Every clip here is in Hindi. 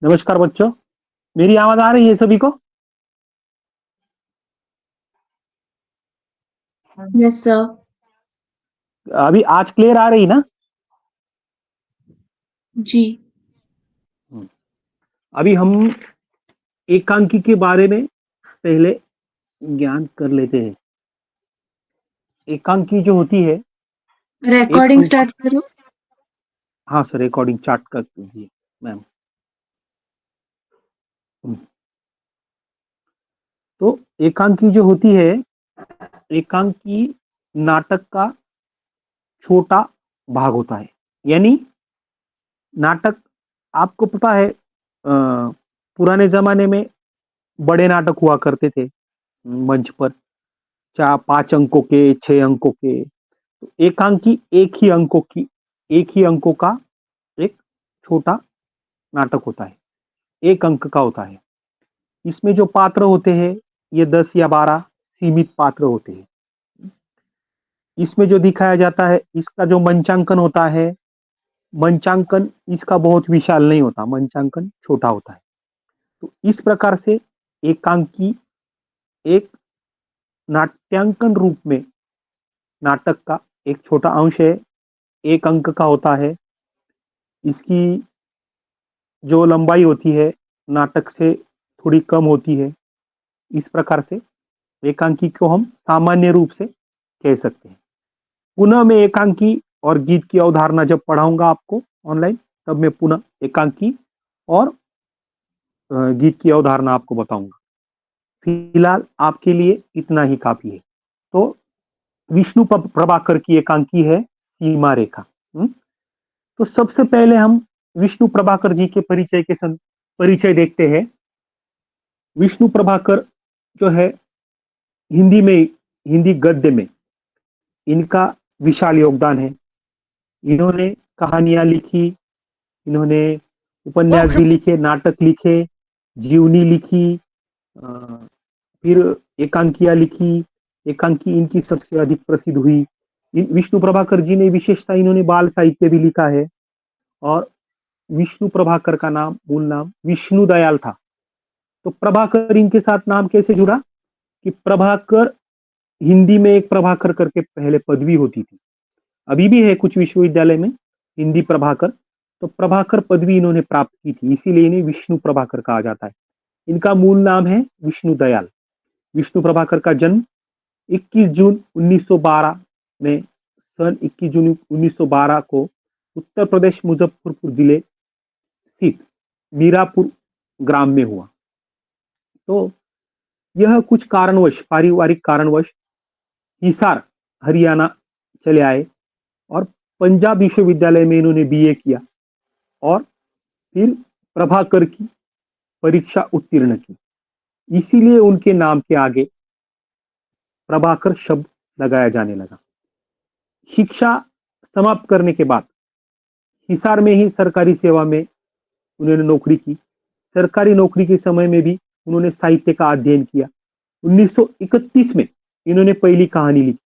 नमस्कार बच्चों, मेरी आवाज आ रही है सभी को? Yes, sir. अभी आज क्लियर आ रही ना? जी। हम्म। अभी हम एकांकी के बारे में पहले ज्ञान कर लेते हैं। एकांकी जो होती है एक रिकॉर्डिंग अंक। स्टार्ट करो। हाँ सर, रिकॉर्डिंग चार्ट कर दीजिए मैम। हम्म। तो एकांकी जो होती है, एकांकी नाटक का छोटा भाग होता है। यानी नाटक, आपको पता है पुराने जमाने में बड़े नाटक हुआ करते थे मंच पर, 4-5 अंकों के, 6 अंकों के। तो एकांकी एक ही अंकों का एक छोटा नाटक होता है, एक अंक का होता है। इसमें जो पात्र होते हैं ये 10 या 12 सीमित पात्र होते हैं। इसमें जो दिखाया जाता है, इसका जो मंचांकन होता है, मंचांकन इसका बहुत विशाल नहीं होता, मंचांकन छोटा होता है। तो इस प्रकार से एकांकी एक नाट्यांकन रूप में नाटक का एक छोटा अंश है, एक अंक का होता है। इसकी जो लंबाई होती है नाटक से थोड़ी कम होती है। इस प्रकार से एकांकी को हम सामान्य रूप से कह सकते हैं। पुनः मैं एकांकी और गीत की अवधारणा जब पढ़ाऊंगा आपको ऑनलाइन, तब मैं पुनः एकांकी और गीत की अवधारणा आपको बताऊंगा। फिलहाल आपके लिए इतना ही काफी है। तो विष्णु प्रभाकर की एकांकी है सीमा रेखा। तो सबसे पहले हम विष्णु प्रभाकर जी के परिचय देखते हैं। विष्णु प्रभाकर जो है, हिंदी में, हिंदी गद्य में इनका विशाल योगदान है। इन्होंने कहानियां लिखी, इन्होंने उपन्यास भी लिखे, नाटक लिखे, जीवनी लिखी, फिर एकांकियां लिखी। एकांकी इनकी सबसे अधिक प्रसिद्ध हुई। विष्णु प्रभाकर जी ने विशेषता, इन्होंने बाल साहित्य भी लिखा है। और विष्णु प्रभाकर का मूल नाम विष्णु दयाल था। तो प्रभाकर इनके साथ नाम कैसे जुड़ा? कि प्रभाकर, हिंदी में एक प्रभाकर करके पहले पदवी होती थी, अभी भी है कुछ विश्वविद्यालय में हिंदी प्रभाकर। तो प्रभाकर पदवी इन्होंने प्राप्त की थी, इसीलिए इन्हें विष्णु प्रभाकर कहा जाता है। इनका मूल नाम है विष्णु दयाल। विष्णु प्रभाकर का जन्म 21 जून 1912 में, सन 21 जून 1912 को उत्तर प्रदेश मुजफ्फरपुर जिले स्थित मीरापुर ग्राम में हुआ। तो यह कुछ कारणवश, पारिवारिक कारणवश हिसार हरियाणा चले आए और पंजाब विश्वविद्यालय में इन्होंने बीए किया और फिर प्रभाकर की परीक्षा उत्तीर्ण की। इसीलिए उनके नाम के आगे प्रभाकर शब्द लगाया जाने लगा। शिक्षा समाप्त करने के बाद हिसार में ही सरकारी सेवा में उन्होंने नौकरी की। सरकारी नौकरी के समय में भी उन्होंने साहित्य का अध्ययन किया। 1931 में इन्होंने पहली कहानी लिखी,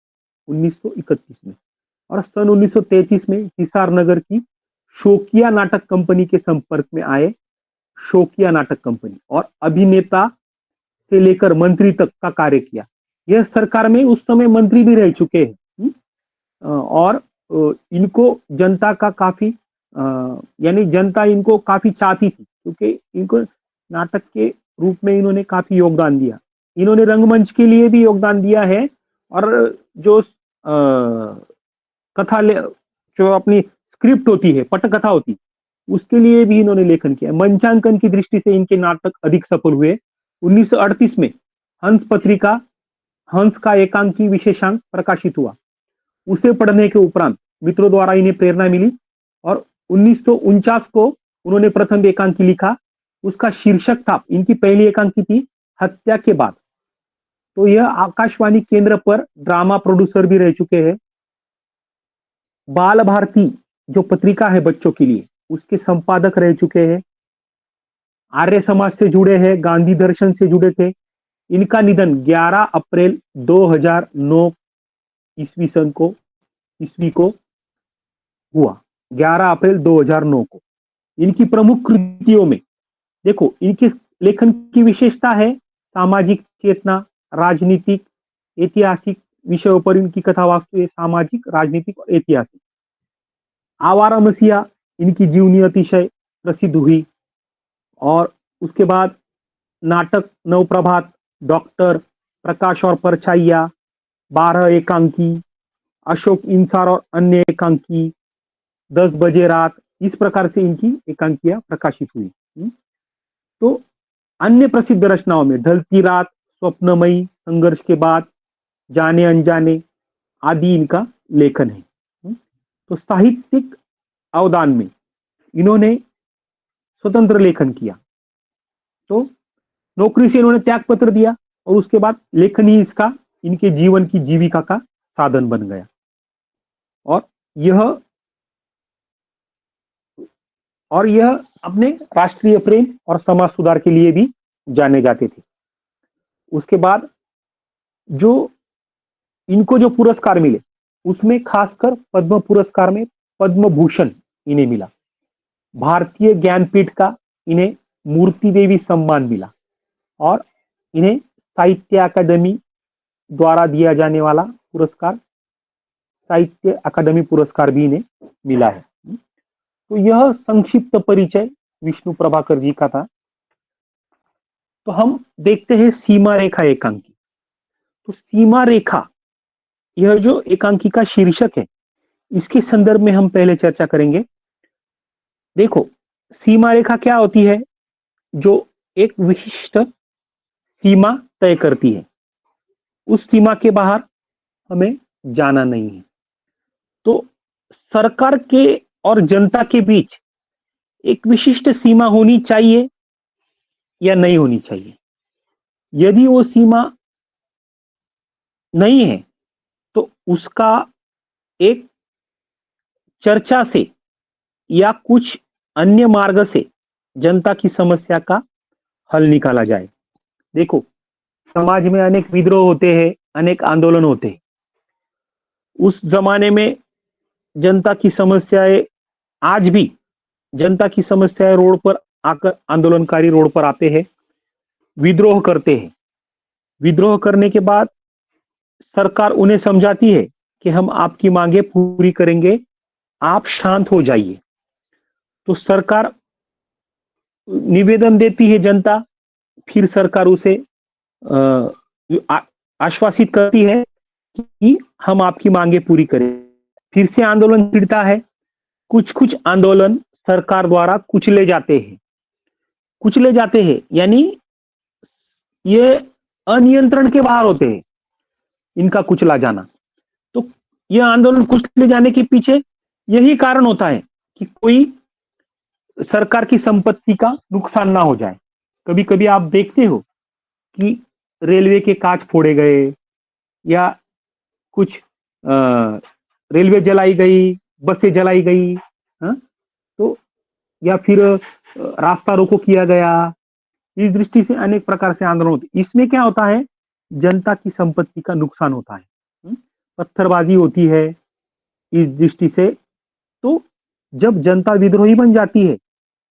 1931 में। और सन 1933 में हिसार नगर की शोकिया नाटक कंपनी के संपर्क में आए। शोकिया नाटक कंपनी, और अभिनेता से लेकर मंत्री तक का कार्य किया। यह सरकार में उस समय मंत्री भी रह चुके हैं। और इनको जनता का काफी, यानी जनता इनको काफी चाहती थी, क्योंकि इनको नाटक के रूप में इन्होंने काफी योगदान दिया। इन्होंने रंगमंच के लिए भी योगदान दिया है। और जो कथा जो अपनी स्क्रिप्ट होती है, पटकथा होती, उसके लिए भी इन्होंने लेखन किया। मंचांकन की दृष्टि से इनके नाटक अधिक सफल हुए। 1938 में हंस पत्रिका, हंस का एकांकी विशेषांक प्रकाशित हुआ। उसे पढ़ने के उपरांत मित्रों द्वारा इन्हें प्रेरणा मिली और 1949 को उन्होंने प्रथम एकांकी लिखा। उसका शीर्षक था, इनकी पहली एकांकी थी हत्या के बाद। तो यह आकाशवाणी केंद्र पर ड्रामा प्रोड्यूसर भी रह चुके हैं। बाल भारती जो पत्रिका है बच्चों के लिए, उसके संपादक रह चुके हैं। आर्य समाज से जुड़े हैं, गांधी दर्शन से जुड़े थे। इनका निधन 11 अप्रैल 2009 ईस्वी सन को, ईस्वी को हुआ, 11 अप्रैल 2009 को। इनकी प्रमुख कृतियों में देखो इनके लेखन की विशेषता है सामाजिक चेतना, राजनीतिक, ऐतिहासिक विषयों पर इनकी कथा वास्तु है, सामाजिक, राजनीतिक और ऐतिहासिक। आवारा मसीहा इनकी जीवनी अतिशय प्रसिद्ध हुई। और उसके बाद नाटक नवप्रभात, डॉक्टर, प्रकाश और परछाइयाँ, 12 एकांकी, अशोक इंसार और अन्य एकांकी, 10 बजे रात, इस प्रकार से इनकी एकांकियां प्रकाशित हुई। तो अन्य प्रसिद्ध रचनाओं में ढलती रात, स्वप्नमयी, संघर्ष के बाद, जाने अनजाने आदि इनका लेखन है। तो साहित्यिक अवदान में इन्होंने स्वतंत्र लेखन किया। तो नौकरी से इन्होंने त्याग पत्र दिया और उसके बाद लेखन ही इसका इनके जीवन की जीविका का साधन बन गया। और यह अपने राष्ट्रीय प्रेम और समाज सुधार के लिए भी जाने जाते थे। उसके बाद जो इनको जो पुरस्कार मिले उसमें खासकर पद्म पुरस्कार में पद्म भूषण इन्हें मिला। भारतीय ज्ञानपीठ का इन्हें मूर्ति देवी सम्मान मिला और इन्हें साहित्य अकादमी द्वारा दिया जाने वाला पुरस्कार साहित्य अकादमी पुरस्कार भी इन्हें मिला है। तो यह संक्षिप्त परिचय विष्णु प्रभाकर जी का था। तो हम देखते हैं सीमा रेखा एकांकी। तो सीमा रेखा यह जो एकांकी का शीर्षक है इसके संदर्भ में हम पहले चर्चा करेंगे। देखो सीमा रेखा क्या होती है? जो एक विशिष्ट सीमा तय करती है, उस सीमा के बाहर हमें जाना नहीं है। तो सरकार के और जनता के बीच एक विशिष्ट सीमा होनी चाहिए या नहीं होनी चाहिए। यदि वो सीमा नहीं है तो उसका एक चर्चा से या कुछ अन्य मार्ग से जनता की समस्या का हल निकाला जाए। देखो समाज में अनेक विद्रोह होते हैं, अनेक आंदोलन होते हैं। उस जमाने में जनता की समस्याएं आज भी जनता की समस्याएं रोड पर आकर आंदोलनकारी रोड पर आते हैं, विद्रोह करते हैं। विद्रोह करने के बाद सरकार उन्हें समझाती है कि हम आपकी मांगे पूरी करेंगे, आप शांत हो जाइए। तो सरकार निवेदन देती है जनता, फिर सरकार उसे आश्वासित करती है कि हम आपकी मांगे पूरी करें। फिर से आंदोलन छिड़ता है। कुछ कुछ आंदोलन सरकार द्वारा कुचले जाते हैं यानी ये अनियंत्रण के बाहर होते हैं इनका कुचला जाना। तो यह आंदोलन कुचले जाने के पीछे यही कारण होता है कि कोई सरकार की संपत्ति का नुकसान ना हो जाए। कभी कभी आप देखते हो कि रेलवे के कांच फोड़े गए या कुछ रेलवे जलाई गई, बसें जलाई गई, हाँ? तो या फिर रास्ता रोको किया गया। इस दृष्टि से अनेक प्रकार से आंदोलन होते। इसमें क्या होता है? जनता की संपत्ति का नुकसान होता है, पत्थरबाजी होती है। इस दृष्टि से तो जब जनता विद्रोही बन जाती है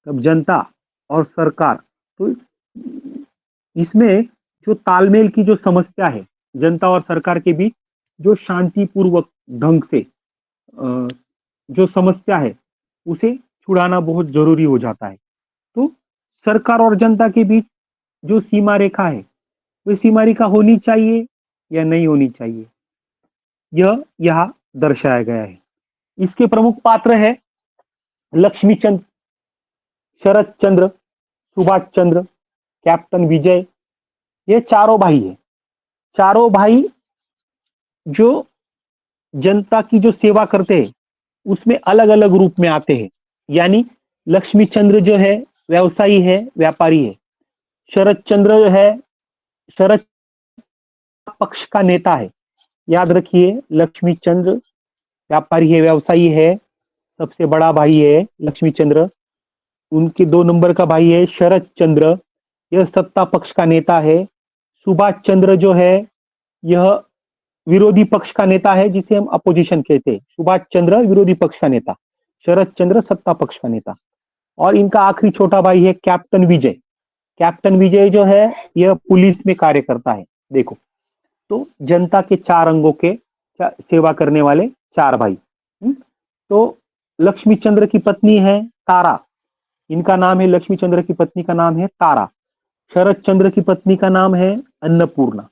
तब जनता और सरकार, तो इसमें जो तालमेल की जो समस्या है जनता और सरकार के बीच, जो शांतिपूर्वक ढंग से जो समस्या है उसे छुड़ाना बहुत जरूरी हो जाता है। तो सरकार और जनता के बीच जो सीमा रेखा है वो सीमा रेखा होनी चाहिए या नहीं होनी चाहिए, यह यहाँ दर्शाया गया है। इसके प्रमुख पात्र है लक्ष्मीचंद, शरद चंद्र, सुभाष चंद्र, कैप्टन विजय। ये चारों भाई है। चारों भाई जो जनता की जो सेवा करते हैं उसमें अलग अलग रूप में आते हैं। यानी लक्ष्मी चंद्र जो है व्यवसायी है, व्यापारी है। शरद चंद्र जो है शरद पक्ष का नेता है। याद रखिए लक्ष्मी चंद्र व्यापारी है, व्यवसायी है, सबसे बड़ा भाई है लक्ष्मी चंद्र। उनके 2 नंबर का भाई है शरद चंद्र, यह सत्ता पक्ष का नेता है। सुभाष चंद्र जो है यह विरोधी पक्ष का नेता है, जिसे हम अपोजिशन कहते हैं। सुभाष चंद्र विरोधी पक्ष का नेता, शरद चंद्र सत्ता पक्ष का नेता। और इनका आखिरी छोटा भाई है कैप्टन विजय। कैप्टन विजय जो है यह पुलिस में कार्य करता है। देखो, तो जनता के चार अंगों के सेवा करने वाले चार भाई। तो लक्ष्मी चंद्र की पत्नी है तारा, इनका नाम है, लक्ष्मी चंद्र की पत्नी का नाम है तारा। शरद चंद्र की पत्नी का नाम है अन्नपूर्णा।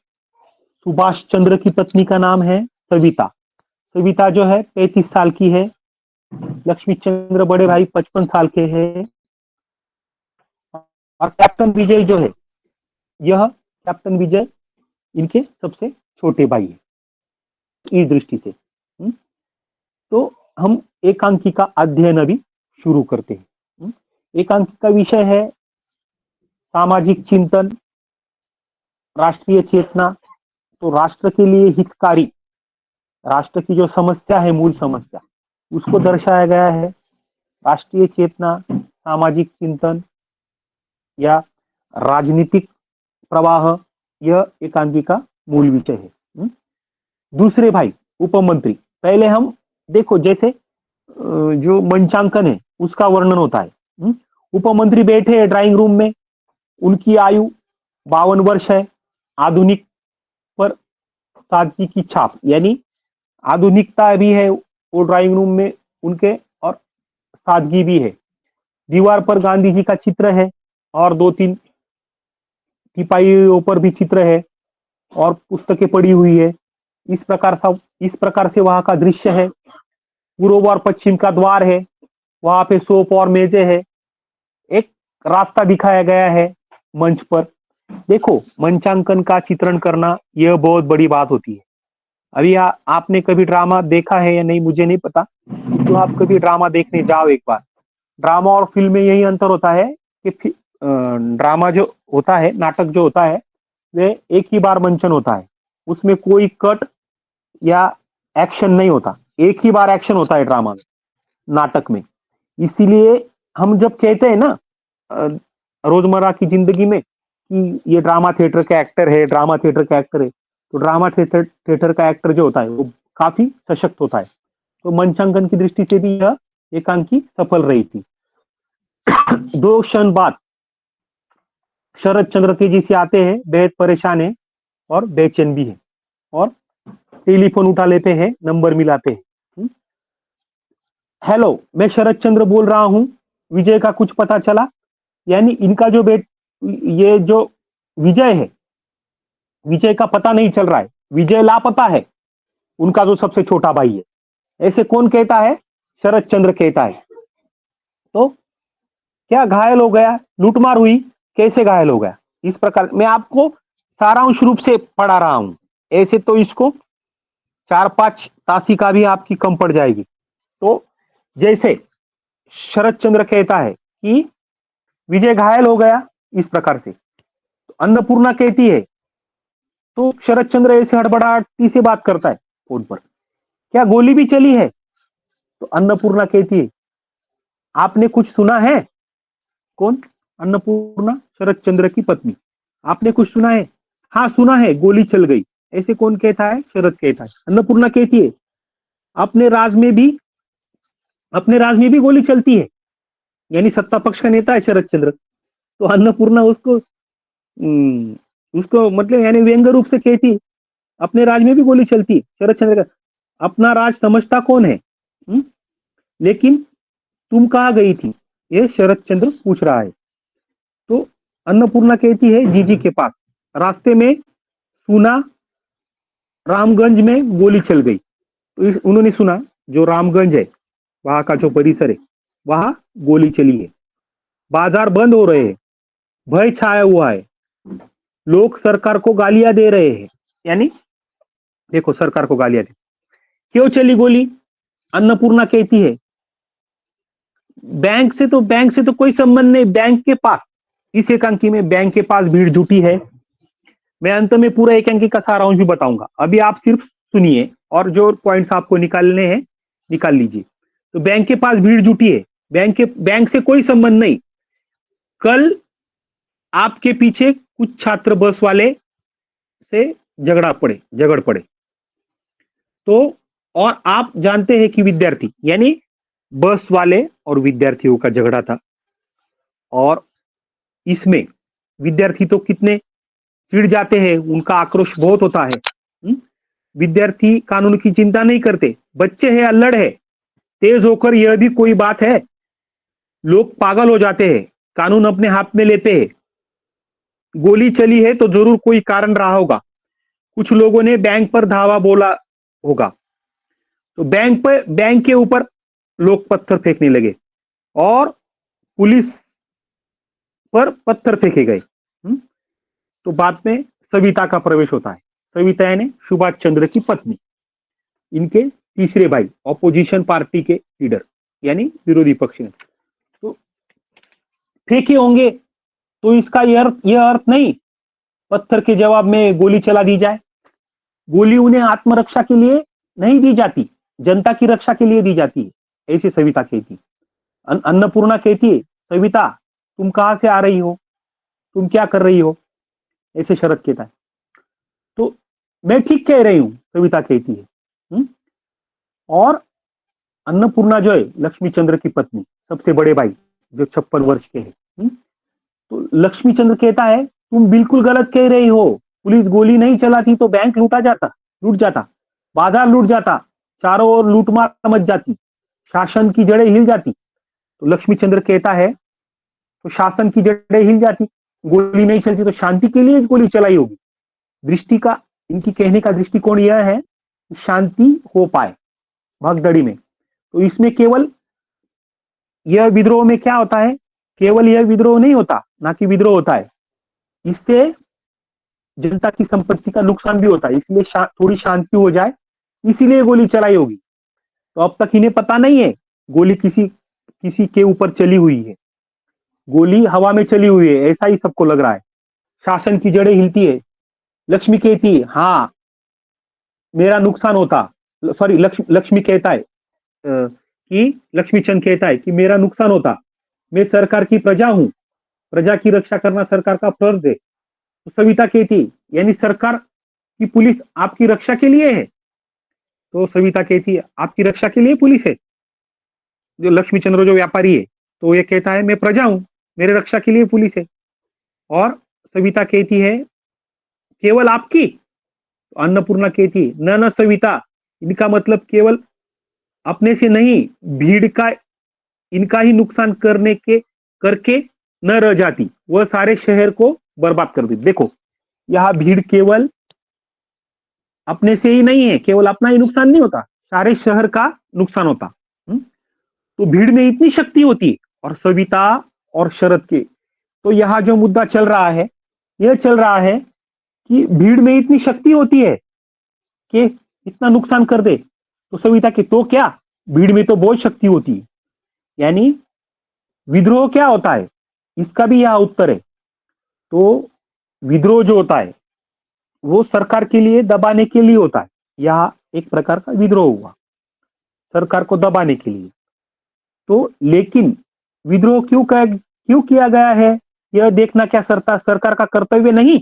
सुभाष चंद्र की पत्नी का नाम है सविता। सविता जो है 35 साल की है। लक्ष्मी चंद्र बड़े भाई 55 साल के हैं। और कैप्टन विजय जो है, यह कैप्टन विजय इनके सबसे छोटे भाई है इस दृष्टि से। तो हम एकांकी का अध्ययन अभी शुरू करते हैं। एकांकी का विषय है सामाजिक चिंतन, राष्ट्रीय चेतना। तो राष्ट्र के लिए हितकारी, राष्ट्र की जो समस्या है, मूल समस्या, उसको दर्शाया गया है। राष्ट्रीय चेतना, सामाजिक चिंतन या राजनीतिक प्रवाह, यह एकांकी का मूल विषय है। दूसरे भाई उपमंत्री, पहले हम देखो जैसे जो मंचांकन है उसका वर्णन होता है। उपमंत्री बैठे हैं ड्राइंग रूम में, उनकी आयु 52 वर्ष है। आधुनिक पर सादगी की छाप, यानी आधुनिकता भी है वो ड्राइंग रूम में उनके, और सादगी भी है। दीवार पर गांधी जी का चित्र है और 2-3 टिपाइयों पर भी चित्र है और पुस्तकें पड़ी हुई है। इस प्रकार से वहां का दृश्य है। पूर्व और पश्चिम का द्वार है, वहां पे सोफ और मेजे है। एक रास्ता दिखाया गया है मंच पर। देखो, मंचांकन का चित्रण करना यह बहुत बड़ी बात होती है। अभी आपने कभी ड्रामा देखा है या नहीं मुझे नहीं पता, तो आप कभी ड्रामा देखने जाओ एक बार। ड्रामा और फिल्म में यही अंतर होता है कि ड्रामा जो होता है, नाटक जो होता है, वे एक ही बार मंचन होता है, उसमें कोई कट या एक्शन नहीं होता। एक ही बार एक्शन होता है ड्रामा में, नाटक में। इसीलिए हम जब कहते हैं ना रोजमर्रा की जिंदगी में कि ये ड्रामा थिएटर का एक्टर है, ड्रामा थिएटर का एक्टर है, तो ड्रामा थिएटर का एक्टर जो होता है वो काफी सशक्त होता है। तो मंचांकन की दृष्टि से भी यह एकांकी सफल रही थी। 2 क्षण बाद शरद चंद्र तेजी से आते हैं, बेहद परेशान है और बेचैन भी है, और टेलीफोन उठा लेते हैं, नंबर मिलाते हैं। हेलो, मैं शरद चंद्र बोल रहा हूं, विजय का कुछ पता चला? यानी इनका जो ये जो विजय है, विजय का पता नहीं चल रहा है, विजय लापता है, उनका जो सबसे छोटा भाई है। ऐसे कौन कहता है? शरद चंद्र कहता है। तो क्या घायल हो गया, लूटमार हुई, कैसे घायल हो गया? इस प्रकार मैं आपको सारांश रूप से पढ़ा रहा हूं, ऐसे तो इसको 4-5 तासिका भी आपकी कम पड़ जाएगी। तो जैसे शरद चंद्र कहता है कि विजय घायल हो गया, इस प्रकार से। तो अन्नपूर्णा कहती है, तो शरद चंद्र ऐसे हड़बड़ाहटी से बात करता है फोन पर, क्या गोली भी चली है? तो अन्नपूर्णा कहती है, आपने कुछ सुना है? कौन? अन्नपूर्णा, शरद चंद्र की पत्नी। आपने कुछ सुना है? हाँ सुना है, गोली चल गई। ऐसे कौन कहता है? शरद कहता है। अन्नपूर्णा कहती है, अपने राज में भी गोली चलती है। यानी सत्ता पक्ष का नेता है शरद चंद्र। तो अन्नपूर्णा उसको मतलब यानी व्यंग्य रूप से कहती है, अपने राज में भी गोली चलती है। शरद चंद्र का, अपना राज समझता कौन है? लेकिन तुम कहाँ गई थी, ये शरद चंद्र पूछ रहा है। तो अन्नपूर्णा कहती है, जीजी के पास। रास्ते में सुना रामगंज में गोली चल गई। तो उन्होंने सुना जो रामगंज है, वहां का जो परिसर है, वहां गोली चली है। बाजार बंद हो रहे हैं, भय छाया हुआ है, लोग सरकार को गालियां दे रहे हैं। यानी देखो, सरकार को गालियां दे। क्यों चली गोली? अन्नपूर्णा कहती है, बैंक से तो कोई संबंध नहीं। बैंक के पास, इस एकांकी में बैंक के पास भीड़ जुटी है। मैं अंत में पूरा एकांकी का सारांश भी बताऊंगा, अभी आप सिर्फ सुनिए और जो पॉइंट्स आपको निकालने हैं निकाल लीजिए। तो बैंक के पास भीड़ जुटी है, बैंक से कोई संबंध नहीं। कल आपके पीछे कुछ छात्र बस वाले से झगड़ पड़े। तो और आप जानते हैं कि विद्यार्थी, यानी बस वाले और विद्यार्थियों का झगड़ा था। और इसमें विद्यार्थी तो कितने चिढ़ जाते हैं, उनका आक्रोश बहुत होता है। विद्यार्थी कानून की चिंता नहीं करते, बच्चे हैं, अल्लड़ है, तेज होकर यह भी कोई बात है। लोग पागल हो जाते हैं, कानून अपने हाथ में लेते हैं। गोली चली है तो जरूर कोई कारण रहा होगा। कुछ लोगों ने बैंक पर धावा बोला होगा, तो बैंक के ऊपर लोग पत्थर फेंकने लगे और पुलिस पर पत्थर फेंके गए। तो बाद में सविता का प्रवेश होता है। सविता यानी सुभाष चंद्र की पत्नी, इनके तीसरे भाई, ऑपोजिशन पार्टी के लीडर यानी विरोधी पक्ष में। तो फेंके होंगे तो इसका यह अर्थ नहीं पत्थर के जवाब में गोली चला दी जाए। गोली उन्हें आत्मरक्षा के लिए नहीं दी जाती, जनता की रक्षा के लिए दी जाती है, ऐसी सविता कहती। अन्नपूर्णा कहती है, सविता तुम कहां से आ रही हो, तुम क्या कर रही हो, ऐसे शरद कहता है। तो मैं ठीक कह रही हूं, सविता कहती है। और अन्नपूर्णा जो है लक्ष्मी चंद्र की पत्नी, सबसे बड़े भाई जो 56 वर्ष के हैं, तो लक्ष्मी चंद्र कहता है तुम बिल्कुल गलत कह रही हो, पुलिस गोली नहीं चलाती तो बैंक लूट जाता, बाजार लूट जाता, चारों ओर लूटमार मच जाती, शासन की जड़ें हिल जाती। तो लक्ष्मी चंद्र कहता है तो शासन की जड़ें हिल जाती, गोली नहीं चलती तो शांति के लिए गोली चलाई होगी। दृष्टि का, इनकी कहने का दृष्टिकोण यह है कि शांति हो पाए भगदड़ी में। तो इसमें केवल यह विद्रोह में क्या होता है, केवल यह विद्रोह नहीं होता, ना कि विद्रोह होता है, इससे जनता की संपत्ति का नुकसान भी होता है, इसलिए थोड़ी शांति हो जाए इसीलिए गोली चलाई होगी। तो अब तक इन्हें पता नहीं है गोली किसी के ऊपर चली हुई है, गोली हवा में चली हुई है, ऐसा ही सबको लग रहा है। शासन की जड़ें हिलती है। लक्ष्मी कहती है हाँ मेरा नुकसान होता, सॉरी लक्ष्मी कहता है कि लक्ष्मीचंद कहता है कि मेरा नुकसान होता, मैं सरकार की प्रजा हूं, प्रजा की रक्षा करना सरकार का फर्ज है। तो सविता कहती यानी सरकार की पुलिस आपकी रक्षा के लिए है। तो सविता कहती है आपकी रक्षा के लिए पुलिस है, जो लक्ष्मीचंद्र जो व्यापारी है तो ये कहता है मैं प्रजा हूं, मेरे रक्षा के लिए पुलिस है। और सविता कहती है केवल आपकी, तो अन्नपूर्णा कहती है न न सविता, इनका मतलब केवल अपने से नहीं, भीड़ का इनका ही नुकसान करके न रह जाती, वह सारे शहर को बर्बाद कर देती। देखो यह भीड़ केवल अपने से ही नहीं है, केवल अपना ही नुकसान नहीं होता, सारे शहर का नुकसान होता। तो भीड़ में इतनी शक्ति होती है। और सविता और शरद के तो यहां जो मुद्दा चल रहा है, यह चल रहा है कि भीड़ में इतनी शक्ति होती है कि इतना नुकसान कर दे। तो सविता की तो क्या, भीड़ में तो बहुत शक्ति होती है, यानी विद्रोह क्या होता है, इसका भी यह उत्तर है। तो विद्रोह जो होता है वो सरकार के लिए दबाने के लिए होता है, यह एक प्रकार का विद्रोह हुआ सरकार को दबाने के लिए। तो लेकिन विद्रोह क्यों किया गया है, यह देखना क्या सरकार का कर्तव्य नहीं,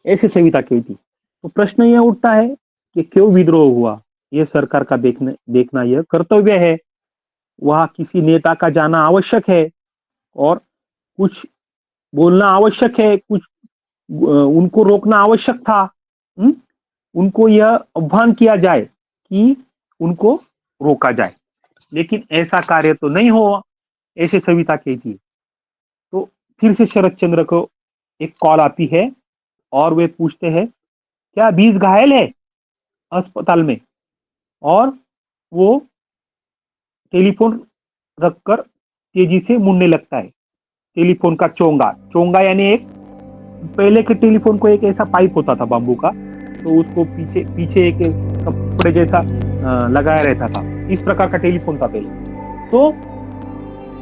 ऐसे सविता कहती। तो प्रश्न यह उठता है कि क्यों विद्रोह हुआ, यह सरकार का देखना यह कर्तव्य है। वहां किसी नेता का जाना आवश्यक है और कुछ बोलना आवश्यक है, कुछ उनको रोकना आवश्यक था। उनको यह आह्वान किया जाए कि उनको रोका जाए, लेकिन ऐसा कार्य तो नहीं हुआ, ऐसे सविता कहती है। तो फिर से शरद चंद्र को एक कॉल आती है और वे पूछते हैं क्या 20 घायल है अस्पताल में, और वो टेलीफोन रखकर तेजी से मुड़ने लगता है। टेलीफोन का चोंगा यानी एक पहले के टेलीफोन को एक ऐसा पाइप होता था बांबू का, तो उसको पीछे एक कपड़े जैसा लगाया रहता था, इस प्रकार का टेलीफोन था पहले। तो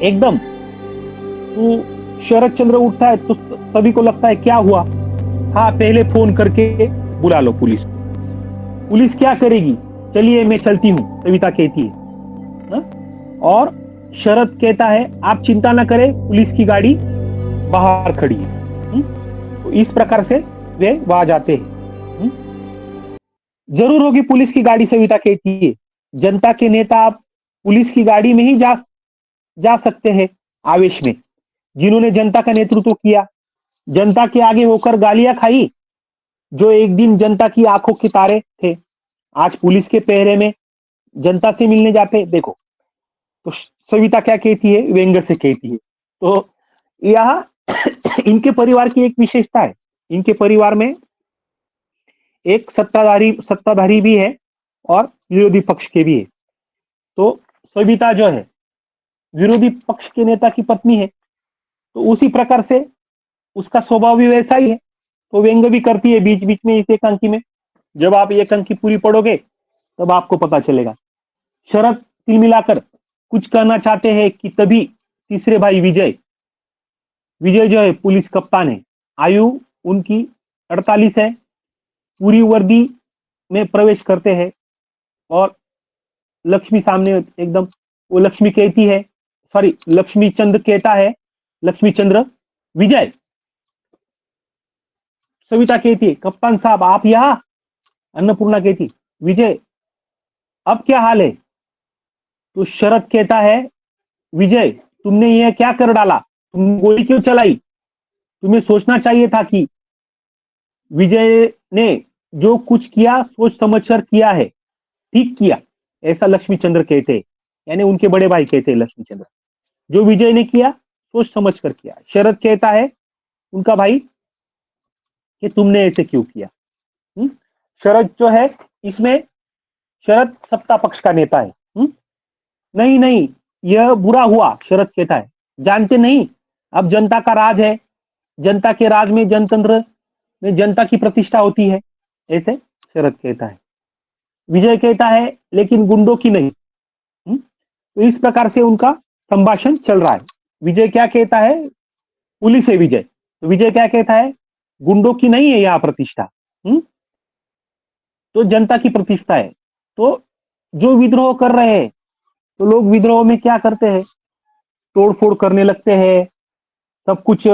एकदम तो शरद चंद्र उठता है तो सभी को लगता है क्या हुआ, हाँ पहले फोन करके बुला लो पुलिस क्या करेगी, चलिए मैं चलती हूँ, सविता कहती है। और शरद कहता है आप चिंता न करें, पुलिस की गाड़ी बाहर खड़ी है। तो इस प्रकार से वे वहां जाते हैं। जरूर होगी पुलिस की गाड़ी, सविता कहती है, जनता के नेता आप पुलिस की गाड़ी में ही जा सकते हैं आवेश में, जिन्होंने जनता का नेतृत्व किया, जनता के आगे होकर गालियां खाई, जो एक दिन जनता की आंखों के तारे थे, आज पुलिस के पहरे में जनता से मिलने जाते। देखो, तो सविता क्या कहती है, व्यंग्य से कहती है। तो यह इनके परिवार की एक विशेषता है। इनके परिवार में एक सत्ताधारी भी है और विरोधी पक्ष के भी है। तो सविता जो है विरोधी पक्ष के नेता की पत्नी है, तो उसी प्रकार से उसका स्वभाव भी वैसा ही है। तो व्यंग्य भी करती है बीच बीच में इस एकांकी में। जब आप एकांकी पूरी पढ़ोगे तब आपको पता चलेगा। शरद तिल मिलाकर कुछ कहना चाहते हैं कि तभी तीसरे भाई विजय विजय जो है पुलिस कप्तान है। आयु उनकी 48 है। पूरी वर्दी में प्रवेश करते हैं और लक्ष्मी सामने एकदम, वो लक्ष्मी कहती है, सॉरी लक्ष्मी चंद्र कहता है, लक्ष्मी चंद्र विजय। सविता कहती है, कप्तान साहब आप यहाँ। अन्नपूर्णा कहती, विजय अब क्या हाल है? तो शरद कहता है, विजय तुमने यह क्या कर डाला? तुम गोली क्यों चलाई? तुम्हें सोचना चाहिए था कि विजय ने जो कुछ किया सोच समझकर किया है, ठीक किया। ऐसा लक्ष्मी चंद्र कहते हैं, यानी उनके बड़े भाई कहते हैं लक्ष्मी चंद्र। जो विजय ने किया सोच समझ कर किया। शरद कहता है उनका भाई कि तुमने ऐसे क्यों किया। शरद जो है इसमें, शरद सत्ता पक्ष का नेता है। नहीं नहीं, यह बुरा हुआ, शरद कहता है। जानते नहीं, अब जनता का राज है, जनता के राज में जनतंत्र में जनता की प्रतिष्ठा होती है, ऐसे शरद कहता है। विजय कहता है लेकिन गुंडों की नहीं। तो इस प्रकार से उनका संभाषण चल रहा है। विजय क्या कहता है, पुलिस है विजय, तो विजय क्या कहता है, गुंडों की नहीं है यहां प्रतिष्ठा, तो जनता की प्रतिष्ठा है। तो जो विद्रोह कर रहे हैं, तो लोग विद्रोह में क्या करते हैं, तोड़फोड़ करने लगते हैं, सब कुछ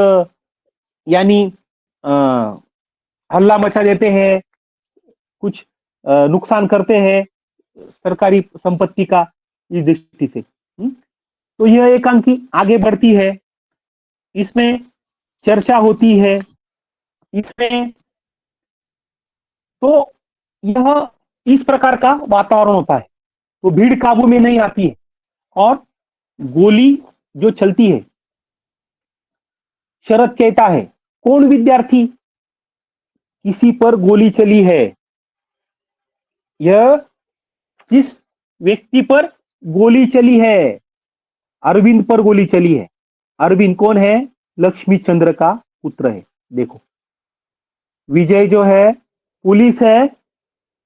यानी हल्ला मचा देते हैं, कुछ नुकसान करते हैं सरकारी संपत्ति का, इस दृष्टि से। तो यह एकांकी आगे बढ़ती है, इसमें चर्चा होती है, इसमें तो यह इस प्रकार का वातावरण होता है। तो भीड़ काबू में नहीं आती है और गोली जो चलती है, शरद कहता है, कौन विद्यार्थी, किसी पर गोली चली है। यह किस व्यक्ति पर गोली चली है? अरविंद पर गोली चली है। अरविंद कौन है? लक्ष्मी चंद्र का पुत्र है। देखो, विजय जो है पुलिस है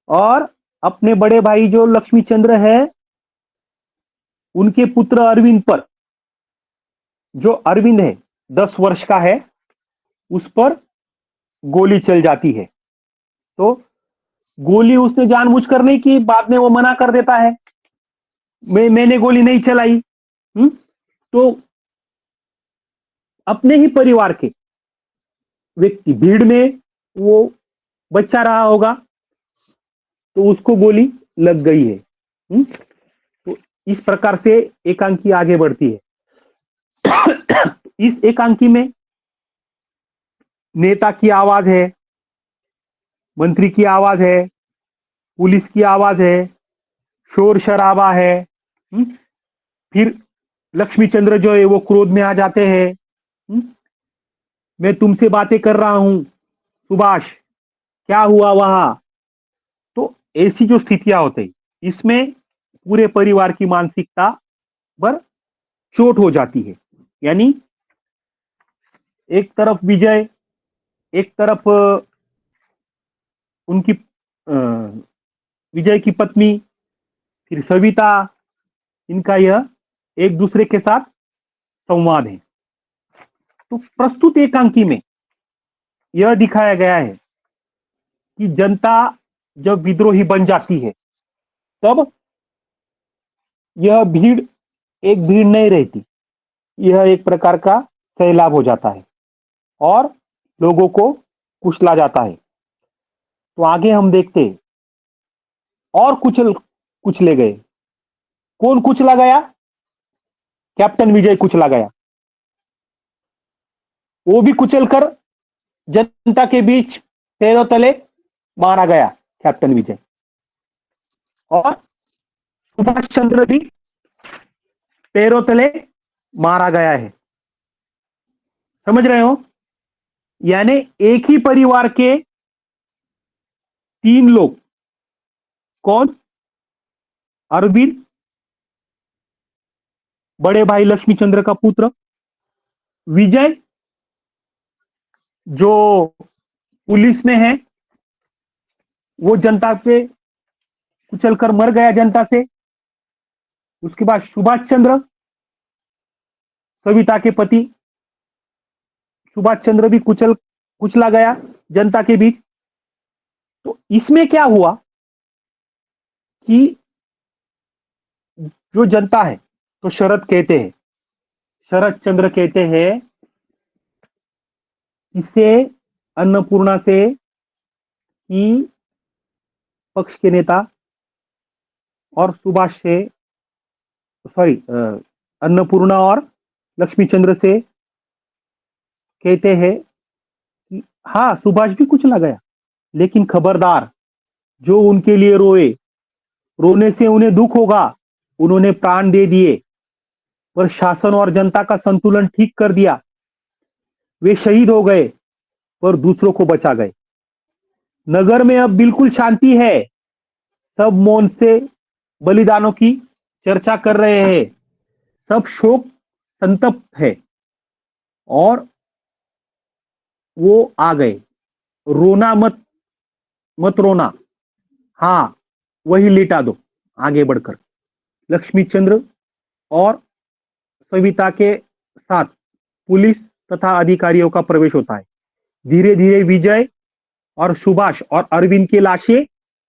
और अपने बड़े भाई जो लक्ष्मी चंद्र है उनके पुत्र अरविंद पर, जो अरविंद है 10 वर्ष का है, उस पर गोली चल जाती है। तो गोली उसने जानबूझकर नहीं की, बाद में वो मना कर देता है, मैंने गोली नहीं चलाई। तो अपने ही परिवार के व्यक्ति, भीड़ में वो बच्चा रहा होगा, तो उसको गोली लग गई है। तो इस प्रकार से एकांकी आगे बढ़ती है। इस एकांकी में नेता की आवाज है, मंत्री की आवाज है, पुलिस की आवाज है, शोर शराबा है। फिर लक्ष्मी चंद्र जो है वो क्रोध में आ जाते हैं। मैं तुमसे बातें कर रहा हूं सुभाष, क्या हुआ वहां? तो ऐसी जो स्थितियां होती, इसमें पूरे परिवार की मानसिकता पर चोट हो जाती है। यानी एक तरफ विजय, एक तरफ उनकी विजय की पत्नी, फिर सविता, इनका यह एक दूसरे के साथ संवाद है। तो प्रस्तुत एकांकी में यह दिखाया गया है कि जनता जब विद्रोही बन जाती है, तब यह भीड़ एक भीड़ नहीं रहती, यह एक प्रकार का सैलाब हो जाता है और लोगों को कुचला जाता है। तो आगे हम देखते हैं, और कुचले गए। कौन कुचला गया? कैप्टन विजय कुचला गया। वो भी कुचलकर जनता के बीच पैरों तले मारा गया, कैप्टन विजय। और सुभाष चंद्र भी पैरों तले मारा गया है। समझ रहे हो? यानी एक ही परिवार के 3 लोग, कौन? अरविंद, बड़े भाई लक्ष्मीचंद्र का पुत्र, विजय जो पुलिस में है, वो जनता पे कुचलकर मर गया जनता से। उसके बाद सुभाष चंद्र, सविता के पति सुभाष चंद्र भी कुचला गया जनता के बीच। तो इसमें क्या हुआ कि जो जनता है, तो शरद चंद्र कहते हैं, इसे अन्नपूर्णा से की पक्ष के नेता और सुभाष से, सॉरी, अन्नपूर्णा और लक्ष्मीचंद्र से कहते हैं कि हाँ, सुभाष भी कुचला गया, लेकिन खबरदार, जो उनके लिए रोए, रोने से उन्हें दुख होगा। उन्होंने प्राण दे दिए, पर शासन और जनता का संतुलन ठीक कर दिया। वे शहीद हो गए, पर दूसरों को बचा गए। नगर में अब बिल्कुल शांति है। सब मौन से बलिदानों की चर्चा कर रहे हैं। सब शोक संतप्त है। और वो आ गए। रोना मत, मत रोना, हाँ वही लिटा दो आगे बढ़कर। लक्ष्मीचंद्र और सविता के साथ पुलिस तथा अधिकारियों का प्रवेश होता है। धीरे धीरे विजय और सुभाष और अरविंद की लाशें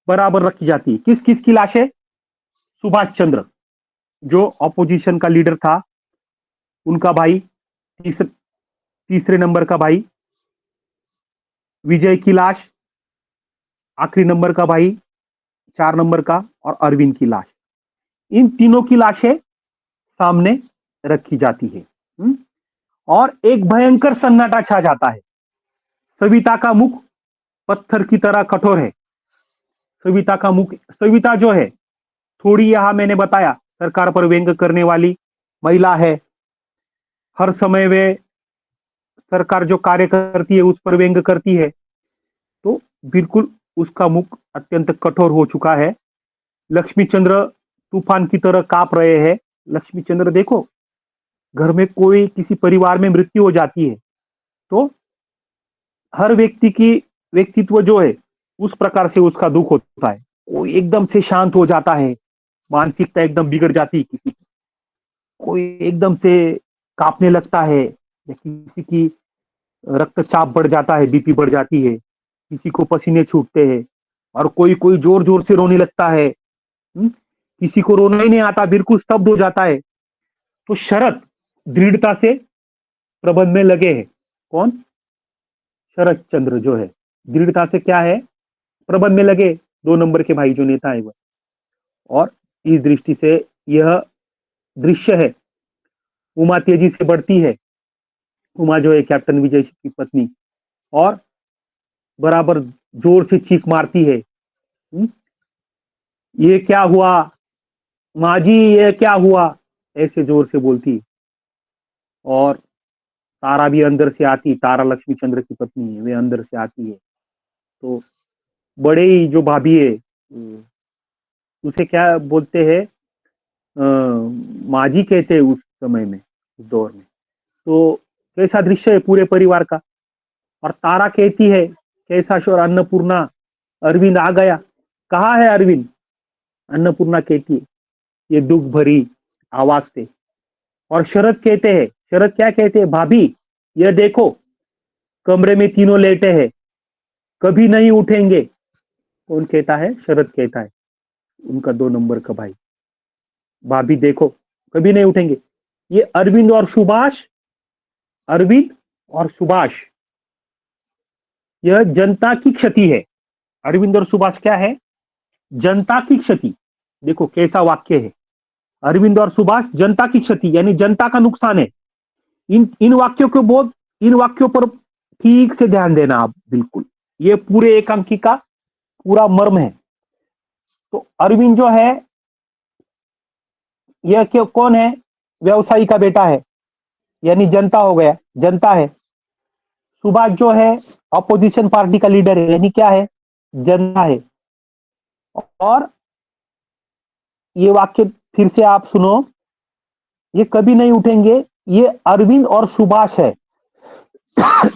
बराबर रखी जाती है। किस किस की लाशें? सुभाष चंद्र जो ऑपोजिशन का लीडर था, उनका भाई, तीसरे नंबर का भाई। विजय की लाश आखिरी नंबर का भाई, 4 नंबर का, और अरविंद की लाश। इन तीनों की लाशें सामने रखी जाती है। और एक भयंकर सन्नाटा छा जाता है। सविता का मुख पत्थर की तरह कठोर है। सविता जो है, थोड़ी, यहां मैंने बताया, सरकार पर व्यंग करने वाली महिला है। हर समय वे सरकार जो कार्य करती है उस पर व्यंग करती है। तो बिल्कुल उसका मुख अत्यंत कठोर हो चुका है। लक्ष्मीचंद्र तूफान की तरह कांप रहे हैं। लक्ष्मीचंद्र देखो, घर में कोई, किसी परिवार में मृत्यु हो जाती है तो हर व्यक्ति की व्यक्तित्व जो है उस प्रकार से उसका दुख होता है। कोई एकदम से शांत हो जाता है, मानसिकता एकदम बिगड़ जाती है किसी की। कोई एकदम से कांपने लगता है, या किसी की रक्तचाप बढ़ जाता है, बीपी बढ़ जाती है, किसी को पसीने छूटते हैं, और कोई कोई जोर जोर से रोने लगता है। किसी को रोना ही नहीं आता, बिल्कुल स्तब्ध हो जाता है। तो शरद दृढ़ता से प्रबंध में लगे हैं। कौन? शरद चंद्र जो है दृढ़ता से क्या है, प्रबंध में लगे। 2 नंबर के भाई जो नेता है वह। और इस दृष्टि से यह दृश्य है, उमा तेजी से बढ़ती है। उमा जो है कैप्टन विजय की पत्नी, और बराबर जोर से चीख मारती है, ये क्या हुआ माँ जी, ये क्या हुआ, ऐसे जोर से बोलती है। और तारा भी अंदर से आती, तारा लक्ष्मीचंद्र की पत्नी है, वे अंदर से आती है। तो बड़े ही जो भाभी है, उसे क्या बोलते हैं, माँ जी कहते हैं उस समय में, उस दौर में। तो कैसा दृश्य है पूरे परिवार का। और तारा कहती है, कैसा शोर, अन्नपूर्णा, अरविंद आ गया। कहाँ है अरविंद? अन्नपूर्णा कहती है ये दुख भरी आवाज से। और शरद क्या कहते हैं, भाभी यह देखो, कमरे में तीनों लेटे हैं, कभी नहीं उठेंगे। कौन कहता है? शरद कहता है, उनका 2 नंबर का भाई। भाभी देखो, कभी नहीं उठेंगे। ये अरविंद और सुभाष, यह जनता की क्षति है। अरविंद और सुभाष क्या है? जनता की क्षति। देखो कैसा वाक्य है, अरविंद और सुभाष जनता की क्षति, यानी जनता का नुकसान है। इन वाक्यों को बहुत इन वाक्यों पर ठीक से ध्यान देना आप, बिल्कुल ये पूरे एकांकी का पूरा मर्म है। तो अरविंद जो है यह क्यों कौन है? व्यवसायी का बेटा है, यानी जनता हो गया, जनता है। सुभाष जो है अपोजिशन पार्टी का लीडर है, यानी क्या है? जनता है। और ये वाक्य फिर से आप सुनो, ये कभी नहीं उठेंगे, ये अरविंद और सुभाष है।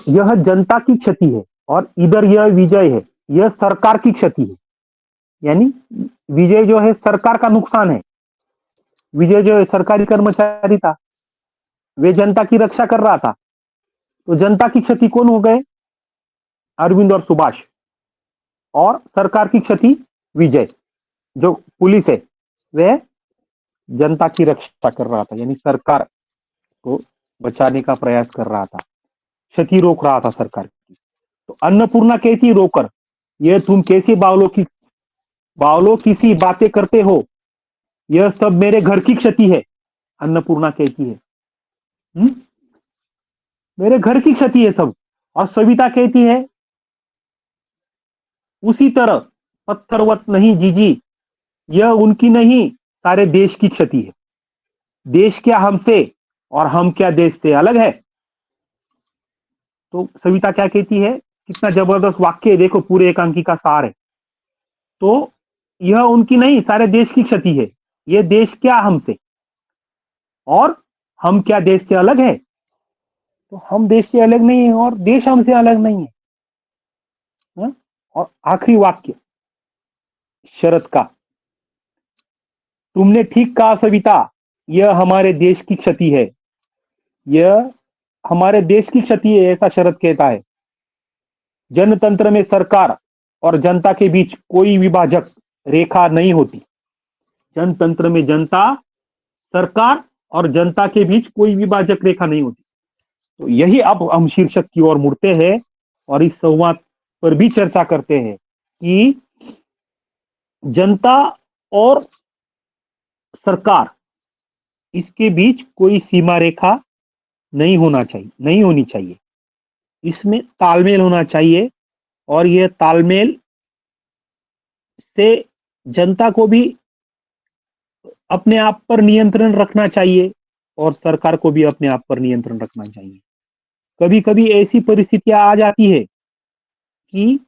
यह जनता की क्षति है और इधर यह विजय है, यह सरकार की क्षति है। यानी विजय जो है सरकार का नुकसान है। विजय जो है सरकारी कर्मचारी था, वे जनता की रक्षा कर रहा था, तो जनता की क्षति कौन हो गए? अरविंद और सुभाष। और सरकार की क्षति विजय, जो पुलिस है वह जनता की रक्षा कर रहा था, यानी सरकार को बचाने का प्रयास कर रहा था, क्षति रोक रहा था सरकार की। तो अन्नपूर्णा कहती रोकर, यह तुम कैसी बावलों की सी बातें करते हो, यह सब मेरे घर की क्षति है। अन्नपूर्णा कहती है, मेरे घर की क्षति है सब। और सविता कहती है, उसी तरह पत्थरवत नहीं जीजी, यह उनकी नहीं सारे देश की क्षति है। देश क्या हमसे और हम क्या देश से अलग है। तो सविता क्या कहती है, कितना जबरदस्त वाक्य है, देखो पूरे एकांकी का सार है। तो यह उनकी नहीं सारे देश की क्षति है, यह देश क्या हमसे और हम क्या देश से अलग है। तो हम देश से अलग नहीं है और देश हमसे अलग नहीं है, हा? और आखिरी वाक्य शरद का, तुमने ठीक कहा सविता, यह हमारे देश की क्षति है, यह हमारे देश की क्षति है, ऐसा शरद कहता है। जनतंत्र में सरकार और जनता के बीच कोई विभाजक रेखा नहीं होती। जनतंत्र में जनता, सरकार और जनता के बीच कोई विभाजक रेखा नहीं होती। तो यही अब हम शीर्षक की ओर मुड़ते हैं और इस संवाद पर भी चर्चा करते हैं कि जनता और सरकार, इसके बीच कोई सीमा रेखा नहीं होनी चाहिए। इसमें तालमेल होना चाहिए और यह तालमेल से जनता को भी अपने आप पर नियंत्रण रखना चाहिए और सरकार को भी अपने आप पर नियंत्रण रखना चाहिए। कभी कभी ऐसी परिस्थितियां आ जाती है कि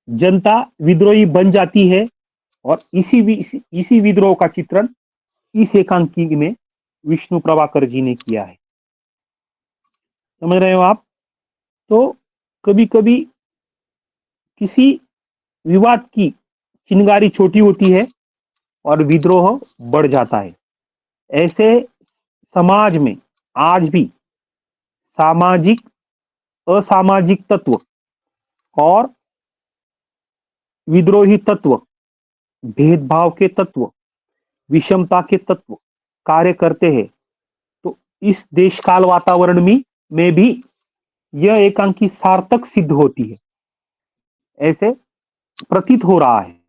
जनता विद्रोही बन जाती है और इसी विद्रोह का चित्रण इस एकांकी में विष्णु प्रभाकर जी ने किया है। समझ रहे हो आप? तो कभी कभी किसी विवाद की चिंगारी छोटी होती है और विद्रोह बढ़ जाता है। ऐसे समाज में आज भी सामाजिक असामाजिक तत्व और विद्रोही तत्व, भेदभाव के तत्व, विषमता के तत्व कार्य करते हैं। तो इस देश काल वातावरण में भी यह एकांकी सार्थक सिद्ध होती है, ऐसे प्रतीत हो रहा है।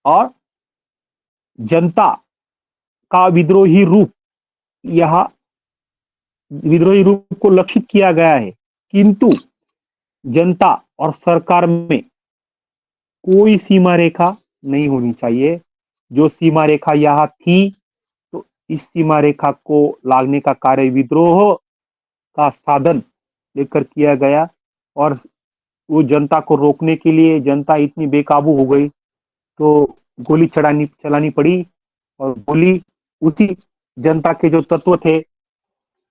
और जनता का विद्रोही रूप को लक्षित किया गया है, किंतु जनता और सरकार में कोई सीमा रेखा नहीं होनी चाहिए। जो सीमा रेखा यहाँ थी, तो इस सीमा रेखा को लागने का कार्य विद्रोह का साधन लेकर किया गया और वो जनता को रोकने के लिए जनता इतनी बेकाबू हो गई तो गोली चलानी पड़ी। और गोली उसी जनता के जो तत्व थे,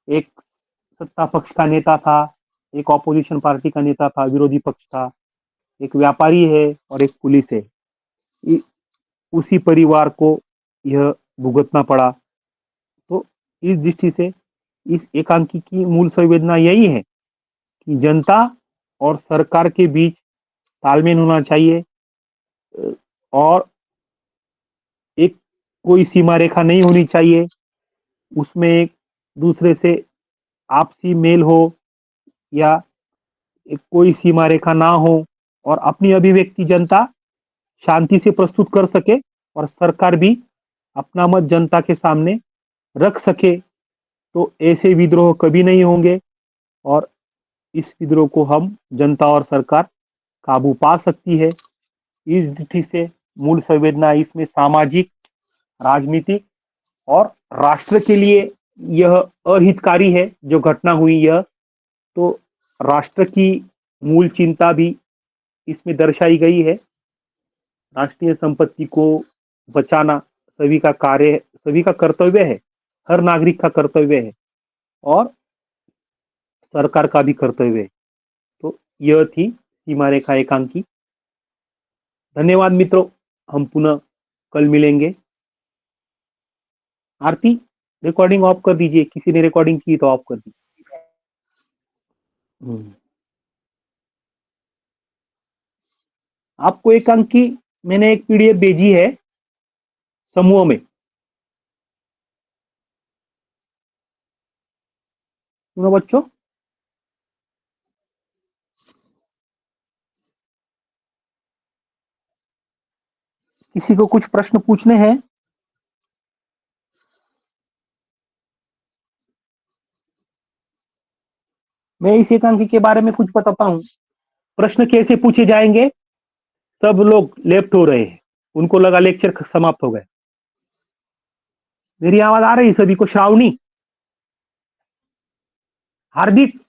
एक सत्ता पक्ष का नेता था, एक ऑपोजिशन पार्टी का नेता था, विरोधी पक्ष था, एक व्यापारी है और एक पुलिस है, उसी परिवार को यह भुगतना पड़ा। तो इस दृष्टि से इस एकांकी की मूल संवेदना यही है कि जनता और सरकार के बीच तालमेल होना चाहिए और एक कोई सीमा रेखा नहीं होनी चाहिए। उसमें एक दूसरे से आपसी मेल हो या एक कोई सीमा रेखा ना हो और अपनी अभिव्यक्ति जनता शांति से प्रस्तुत कर सके और सरकार भी अपना मत जनता के सामने रख सके। तो ऐसे विद्रोह कभी नहीं होंगे और इस विद्रोह को हम जनता और सरकार काबू पा सकती है। इस दृष्टि से मूल संवेदना इसमें सामाजिक, राजनीतिक और राष्ट्र के लिए यह अहितकारी है जो घटना हुई। यह तो राष्ट्र की मूल चिंता भी इसमें दर्शाई गई है। राष्ट्रीय संपत्ति को बचाना सभी का कार्य, सभी का कर्तव्य है, हर नागरिक का कर्तव्य है और सरकार का भी कर्तव्य है। तो यह थी सीमा रेखा एकांकी। धन्यवाद मित्रों, हम पुनः कल मिलेंगे। आरती, रिकॉर्डिंग ऑफ कर दीजिए, किसी ने रिकॉर्डिंग की तो ऑफ कर दीजिए। आपको एकांकी मैंने एक पीडीएफ भेजी है समूह में, सुनो बच्चों। किसी को कुछ प्रश्न पूछने हैं? मैं इस एकांकी के बारे में कुछ बताता हूँ। प्रश्न कैसे पूछे जाएंगे? सब लोग लेफ्ट हो रहे हैं, उनको लगा लेक्चर समाप्त हो गए। मेरी आवाज आ रही सभी को? श्रावणी, हार्दिक,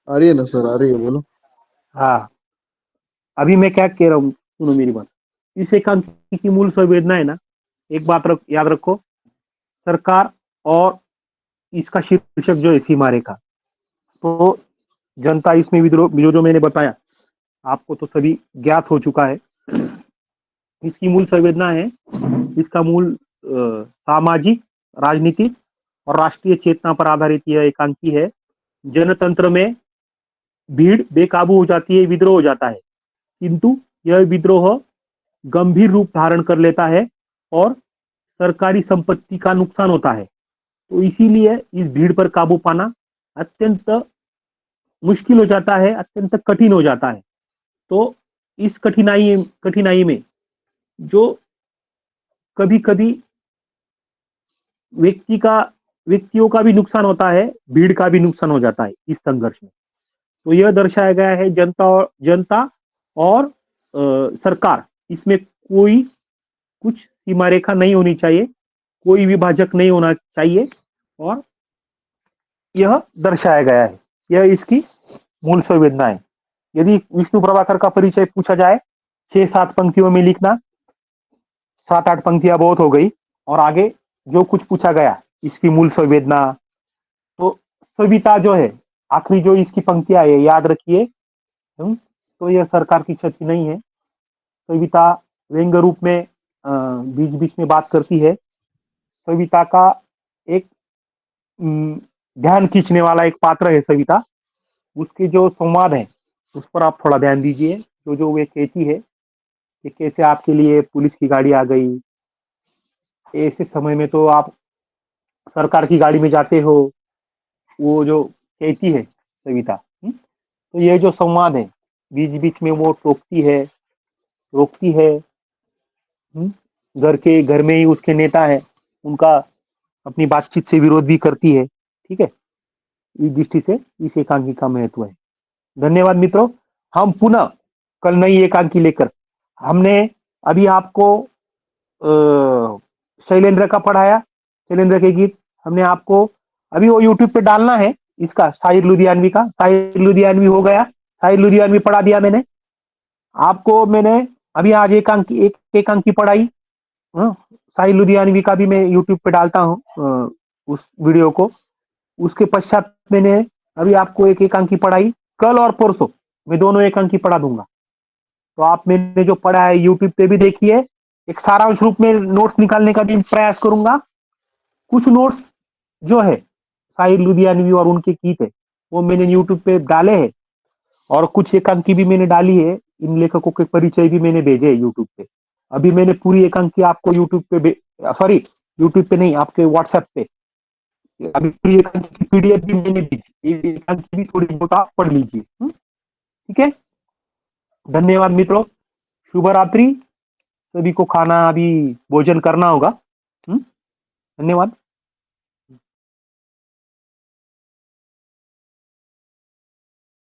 आ रही है ना सर, आ रही है, बोलो। हाँ, अभी मैं क्या कह रहा हूँ सुनो मेरी बात। इस एकांकी की मूल संवेदना है ना, एक बात याद रखो, सरकार और इसका शीर्षक जो है सीमा रेखा। तो जनता इसमें विद्रोह, जो मैंने बताया आपको तो सभी ज्ञात हो चुका है। इसकी मूल संवेदना है, इसका मूल सामाजिक, राजनीतिक और राष्ट्रीय चेतना पर आधारित यह एकांकी है। जनतंत्र में भीड़ बेकाबू हो जाती है, विद्रोह हो जाता है, किंतु यह विद्रोह गंभीर रूप धारण कर लेता है और सरकारी संपत्ति का नुकसान होता है। तो इसीलिए इस भीड़ पर काबू पाना अत्यंत मुश्किल हो जाता है, अत्यंत कठिन हो जाता है। तो इस कठिनाई में जो कभी कभी व्यक्तियों का भी नुकसान होता है, भीड़ का भी नुकसान हो जाता है इस संघर्ष में। तो यह दर्शाया गया है जनता और सरकार, इसमें कोई कुछ सीमा रेखा नहीं होनी चाहिए, कोई विभाजक नहीं होना चाहिए और यह दर्शाया गया है। यह इसकी मूल संवेदना है। यदि विष्णु प्रभाकर का परिचय पूछा जाए 6-7 पंक्तियों में लिखना, 7-8 पंक्तियां बहुत हो गई और आगे जो कुछ पूछा गया इसकी मूल संवेदना। तो सविता जो है, आखिरी जो इसकी पंक्तियां है याद रखिए। तो यह सरकार की क्षति नहीं है। सविता व्यंग्य रूप में बीच बीच में बात करती है। सविता का एक ध्यान खींचने वाला एक पात्र है सविता। उसके जो संवाद है उस पर आप थोड़ा ध्यान दीजिए। जो वे कहती है कि कैसे आपके लिए पुलिस की गाड़ी आ गई, ऐसे समय में तो आप सरकार की गाड़ी में जाते हो, वो जो कहती है सविता। तो ये जो संवाद है, बीच बीच में वो टोकती है, रोकती है। घर में ही उसके नेता है, उनका अपनी बातचीत से विरोध भी करती है। ठीक है, इस दृष्टि से इस एकांकी का महत्व है। धन्यवाद मित्रों, हम पुनः कल नई एकांकी लेकर, हमने अभी आपको शैलेंद्र का पढ़ाया, शैलेंद्र के गीत हमने आपको अभी वो यूट्यूब पे डालना है। इसका शाहिर लुधियानवी का, शाहिर लुधियानवी हो गया, शाहिर लुधियानवी पढ़ा दिया मैंने आपको। मैंने अभी आज एक एकांकी पढ़ाई। शाहिर लुधियानवी का भी मैं यूट्यूब पे डालता हूँ उस वीडियो को। उसके पश्चात मैंने अभी आपको एक एकांकी पढ़ाई। कल और परसों मैं दोनों एकांकी पढ़ा दूंगा। तो आप मैंने जो पढ़ा है यूट्यूब पे भी देखिए। एक सारांश रूप में नोट्स निकालने का भी प्रयास करूंगा। कुछ नोट्स जो है शाहिर लुधियानवी और उनके गीत है वो मैंने यूट्यूब पे डाले हैं और कुछ एकांकी भी मैंने डाली है। इन लेखकों के परिचय भी मैंने भेजे है यूट्यूब पे। अभी मैंने पूरी एकांकी आपको यूट्यूब पे, सॉरी यूट्यूब पे नहीं, आपके व्हाट्सएप पे अभी पूरी एकांकी की पीडीएफ भी मैंने भेजी। एकांकी भी थोड़ी बहुत आप पढ़ लीजिए। ठीक है, धन्यवाद मित्रों, शुभ रात्रि। सभी को खाना अभी भोजन करना होगा। धन्यवाद।